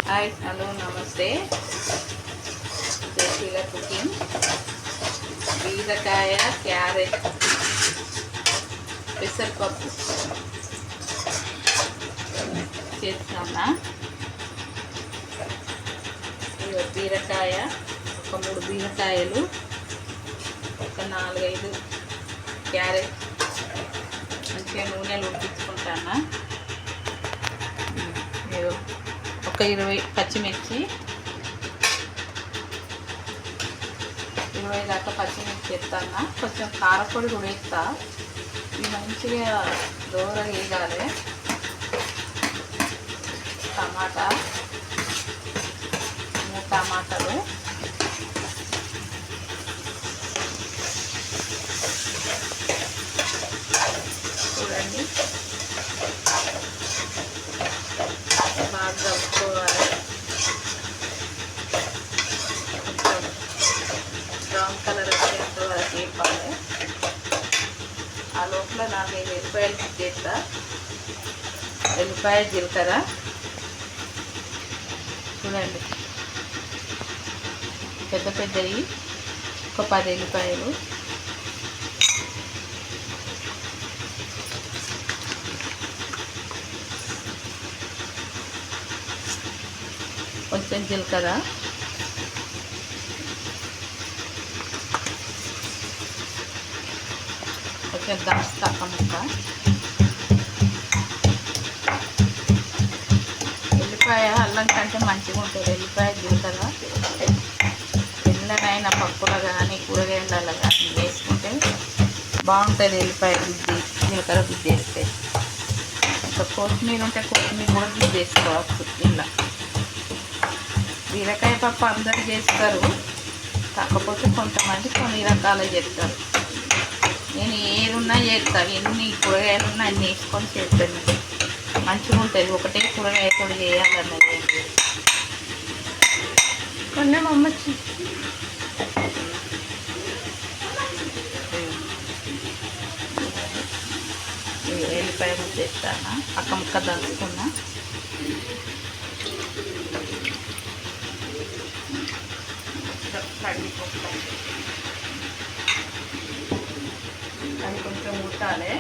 Hi hello నమస్తే. Jayasheela cooking. బీరకాయ, carrot, పెసరపప్పు చేస్తున్నా. బీరకాయ ఒక 3 బీరకాయలు, ఒక 4-5 క్యారెట్ మంచిగా నూనెలు ఉడికించుకుంటాను. ఒక 20 పచ్చిమిర్చి, 20 దాకా పచ్చిమిర్చి వేస్తాను. కొంచెం కారపొడి కూడా వేస్తా. ఇవి మంచిగా దూరగా వేయాలి. టమాటా 3 టమాటాలు, చూడండి బాగా కలుపుకోవాలి. కొంచెం బ్రౌన్ కలర్ వచ్చేంత వరకు వేపాలి. ఆ లోపల 4-5 ఎల్లిపాయలు చేస్తా. ఎల్లిపాయ, జీలకర్ర చూడండి పెద్దవి ఒక 10 ఎల్లిపాయలు, కొంచెం జీలకర్ర, కొంచెం దాల్చినక్క ముక్క, ఎల్లిపాయ అల్లం కంటే మంచిగా ఉంటుంది. ఎల్లిపాయ, జీలకర్ర ఎన్నైనా పప్పులో కానీ కూరగాయలలో కానీ వేసుకుంటే బాగుంటుంది. ఎల్లిపాయ గుద్ది, జీలకర్ర గుద్ది వేస్తే. ఇంకా కొత్తిమీర ఉంటే కొత్తిమీర కూడా గుద్ది వేసుకోవచ్చు. ఇలా బీరకాయ పప్పు అందరూ చేస్తారు, కాకపోతే కొంతమంది కొన్ని రకాలు చేస్తారు. నేను ఏదున్నా చేస్తాను, ఎన్ని కూరగాయలు ఉన్నా అన్నీ వేసుకొని చేస్తాను. మంచిగా ఉంటుంది. ఒకటే కూరగాయతో చేయాలన్నది కొన్ని అమ్మ ఎల్లిపాయ ముద్ద వేస్తాను. అక్క ముక్క దంచుకున్నా. అది కొంచెం ఉడకాలి.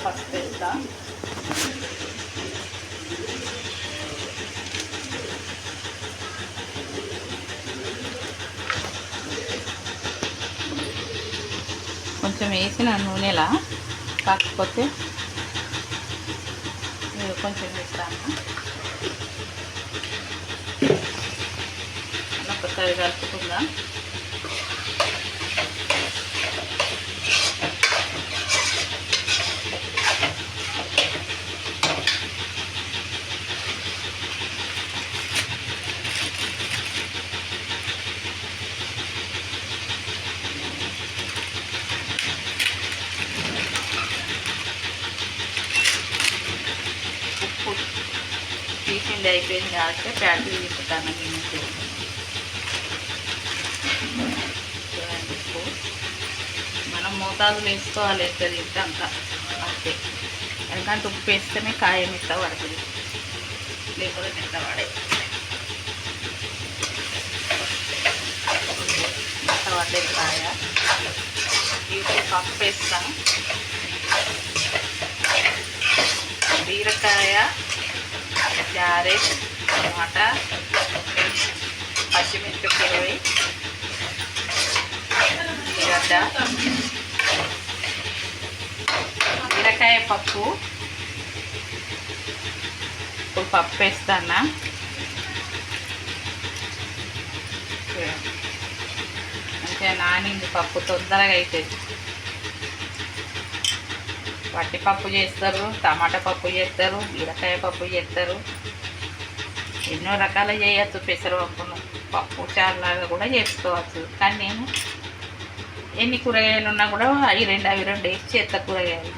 పసుపు వేస్తా. కొంచెం వేసిన నూనెలా, కాకపోతే కొంచెం వేస్తాను. ఒకసారి కలుపుకుందాం. ఉప్పు తీసింది అయిపోయింది కాబట్టి ప్యాకెట్ తీసుకుంటాను. ఉప్పు మనం మోతాదు వేసుకోవాలి. ఎంత తింటే అంత అంతే. ఎందుకంటే ఉప్పు వేస్తేనే కాయ మెత్త పడుతుంది, లేకపోతే మెత్త పడే. మెత్త పడ్డది కాయ. ఇప్పుడు పప్పు వేస్తాను. బీరకాయ, క్యారెట్, టమాటా, పచ్చిమిర్చి 20, ఉల్లిగడ్డ, బీరకాయ పప్పు. ఇప్పుడు పప్పు వేస్తాను. మంచిగా నానింది పప్పు, తొందరగా అవుతుంది. వట్టిపప్పు చేస్తారు, టమాటా పప్పు చేస్తారు, బీరకాయ పప్పు చేస్తారు, ఎన్నో రకాలు చేయొచ్చు పెసరపప్పును. పప్పు చారులాగా కూడా చేసుకోవచ్చు. కానీ నేను ఎన్ని కూరగాయలు ఉన్నా కూడా అవి రెండు వేసి చేస్తా కూరగాయలు.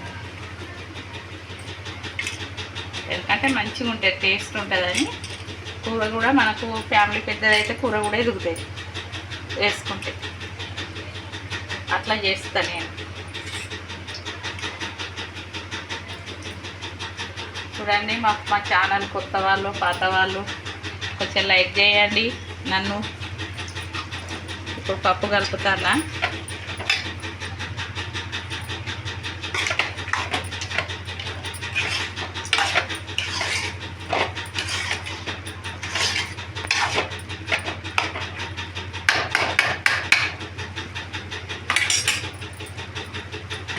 ఎందుకంటే మంచిగా ఉంటుంది, టేస్ట్ ఉంటుందని. కూర కూడా మనకు ఫ్యామిలీ పెద్దదైతే కూర కూడా ఎదుగుతుంది వేసుకుంటే. అట్లా చేస్తాను నేను. చూడండి, మా ఛానల్ కొత్త వాళ్ళు పాత వాళ్ళు కొంచెం లైక్ చేయండి నన్ను. ఇప్పుడు పప్పు కలుపుతానా.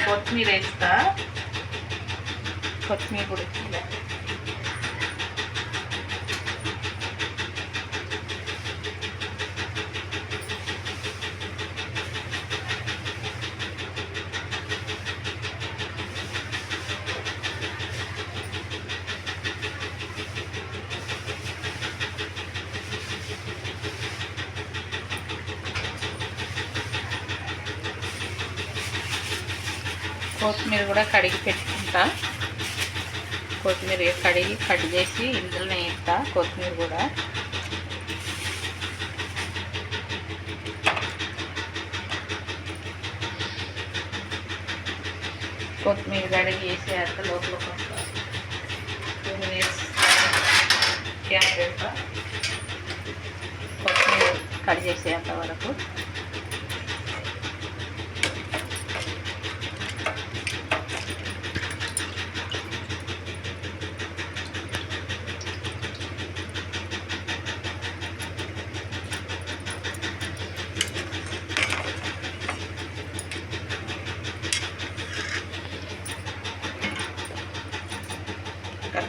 కొత్తిమీర వేస్తా, కొత్తిమీర కూడా కొత్తిమీర కూడా కడిగి పెట్టుకుంటా. కొత్తిమీర కడిగి కట్ చేసి ఇందులోనే వేస్తా. కొత్తిమీర కూడా కొత్తిమీర కడిగి వేసేంత లోపల క్యారెట్ కొత్తిమీర కట్ చేసేంత వరకు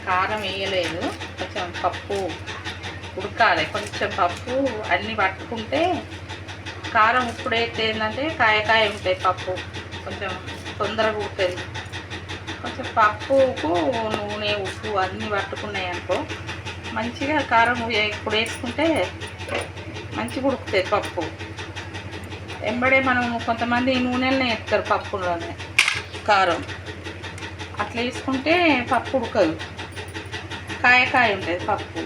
కారం వేయలేదు. కొంచెం పప్పు ఉడకాలి. కొంచెం పప్పు అన్నీ పట్టుకుంటే కారం ఇప్పుడైతే ఏంటంటే కాయ ఉంటాయి. పప్పు కొంచెం తొందరగా ఉడుతుంది. కొంచెం పప్పుకు నూనె ఉప్పు అన్నీ పట్టుకున్నాయి అనుకో మంచిగా కారం ఇప్పుడు వేసుకుంటే మంచిగా ఉడుకుతుంది పప్పు. వెంబడే మనం కొంతమంది నూనెలనే వేస్తారు పప్పులోనే కారం. అట్లా వేసుకుంటే పప్పు ఉడకదు, కాయ ఉంటుంది పప్పు.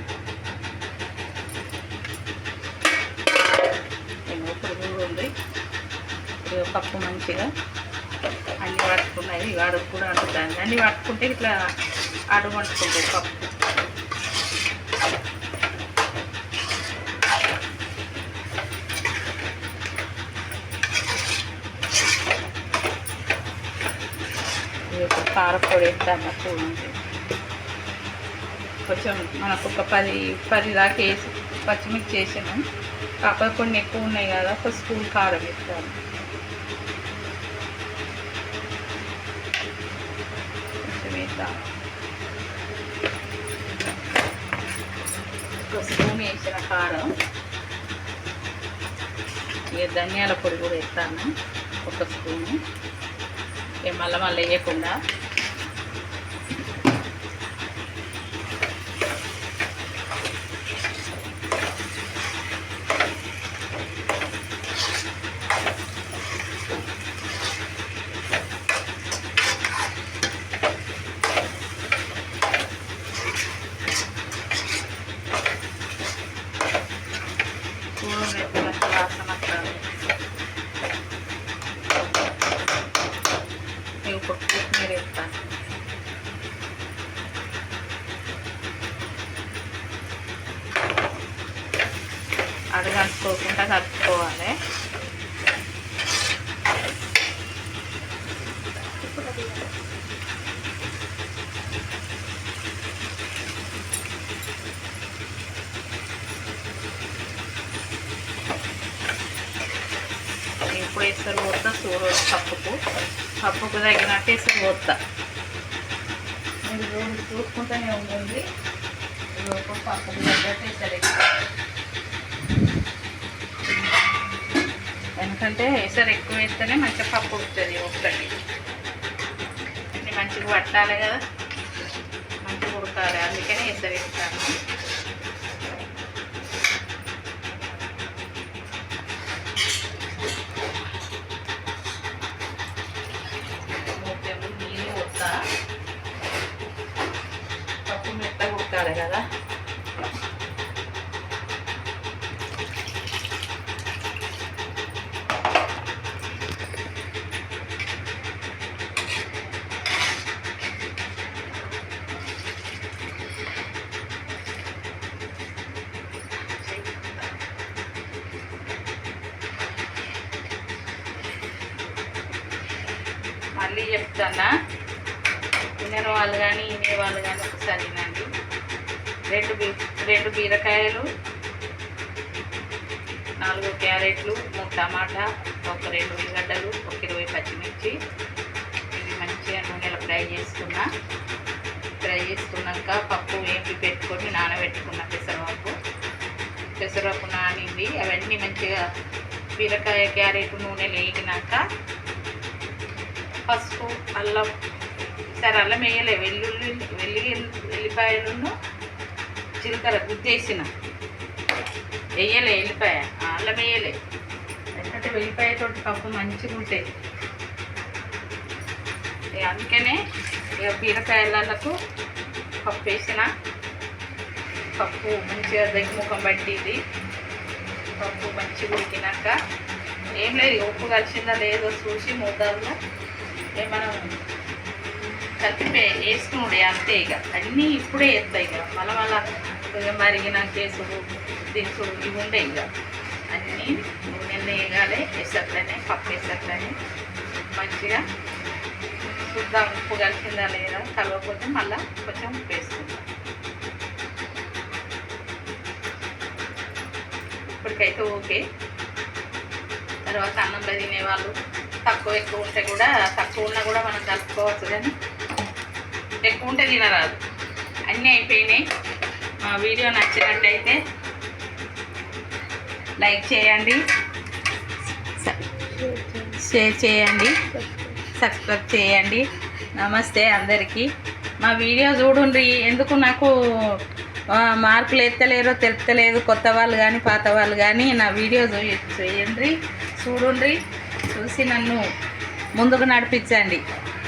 ఇప్పుడు ఉంది పప్పు మంచిగా అన్నీ పట్టుకున్నది. అడుగు కూడా అంటుతుంది. అన్నీ పట్టుకుంటే ఇట్లా అడుగు అంటుకుంటుంది పప్పు. కారపొడి వేస్తాను. చూడండి, కొంచెం మనకు ఒక 10 దాకా వేసి పచ్చిమిర్చి వేసాను. కాకపోతే కొన్ని ఎక్కువ ఉన్నాయి కదా, ఒక స్పూన్ కారం వేస్తాను. కొంచెం వేద్దాం. ఒక స్పూన్ వేసిన కారం. ఇక ధనియాల పొడి కూడా వేస్తాను ఒక స్పూను. మళ్ళీ వేయకుండా వాసన ఇప్పుడు కొత్తిమీర వేస్తాను. అడగంటుకోకుండా కలుపుకోవాలి. ఇప్పుడు వేస్తారు పోతా సూరు పప్పుకు తగినట్టు వేస్తారు పోతా. మీరు రోజు చూసుకుంటూనే ఉంటుంది. పప్పుకు తగ్గట్టు వేస్తారు. ఎందుకంటే ఎసరు ఎక్కువ వేస్తేనే మంచిగా పప్పు ఉడుతుంది. ఒకటి ఇది మంచిగా పట్టాలి కదా, మంచిగా ఉడకాలి. అందుకని ఎసరు వేస్తాను. వేయాలి కదా. మళ్ళీ చెప్తానా, తినని వాళ్ళు కానీ వినే వాళ్ళు కానీ ఒకసారి వినండి. రెండు బీరకాయలు, 4 క్యారెట్లు, 3 టమాటా, ఒక 2 ఉల్లిగడ్డలు, ఒక 20 పచ్చిమిర్చి. ఇవి మంచిగా నూనెలో ఫ్రై చేసుకున్నాక పప్పు వేపి పెట్టుకొని నానబెట్టుకున్న పెసరపప్పు నానింది. అవన్నీ మంచిగా బీరకాయ క్యారెట్ నూనెలో వేగినాక పసుపు, అల్లం, సరే అల్లం వేయలే, వెల్లిపాయలను జీలకర్ర గుద్దేసిన వేయలే, అల్లం వేయలే. ఎందుకంటే వెల్లిపాయతోటి పప్పు మంచిగా ఉంటాయి. అందుకనే ఇక బీరకాయలకు పప్పు వేసిన. పప్పు మంచిగా దగ్గుముఖం పట్టింది. పప్పు మంచిగా ఉడికినాక ఏం లేదు, ఉప్పు కలిసిందా లేదో చూసి మూతాల్లో మనం కలిపి వేసుకున్నాడు అంతే. ఇక అన్నీ ఇప్పుడే వేస్తాయి. ఇక మళ్ళీ కొంచెం మరిగిన కేసులు దినుసులు ఇవి ఉంటాయి. ఇక అన్నీ నూనె వేయాలి, వేసట్లనే పప్పు వేసట్లనే మంచిగా చూద్దాం ఉప్పు కలిసిందా లేదా. కలవకపోతే మళ్ళీ కొంచెం ఉప్పు వేసుకుందాం. ఇప్పటికైతే ఓకే. తర్వాత అన్నంలో తినేవాళ్ళు తక్కువ ఎక్కువ ఉంటే కూడా, తక్కువ ఉన్నా కూడా మనం కలుపుకోవచ్చు, కానీ ఎక్కువ ఉంటే తినరాదు. అన్నీ అయిపోయినాయి. మా వీడియో నచ్చినట్టయితే లైక్ చేయండి, షేర్ చేయండి, సబ్స్క్రైబ్ చేయండి. నమస్తే అందరికీ. మా వీడియో చూడండి. ఎందుకు నాకు మార్కులు ఎత్తలేరో తెలుస్తలేదు. కొత్త వాళ్ళు కానీ పాత వాళ్ళు కానీ నా వీడియో చేయండి, చూడండి, చూసి నన్ను ముందుకు నడిపించండి.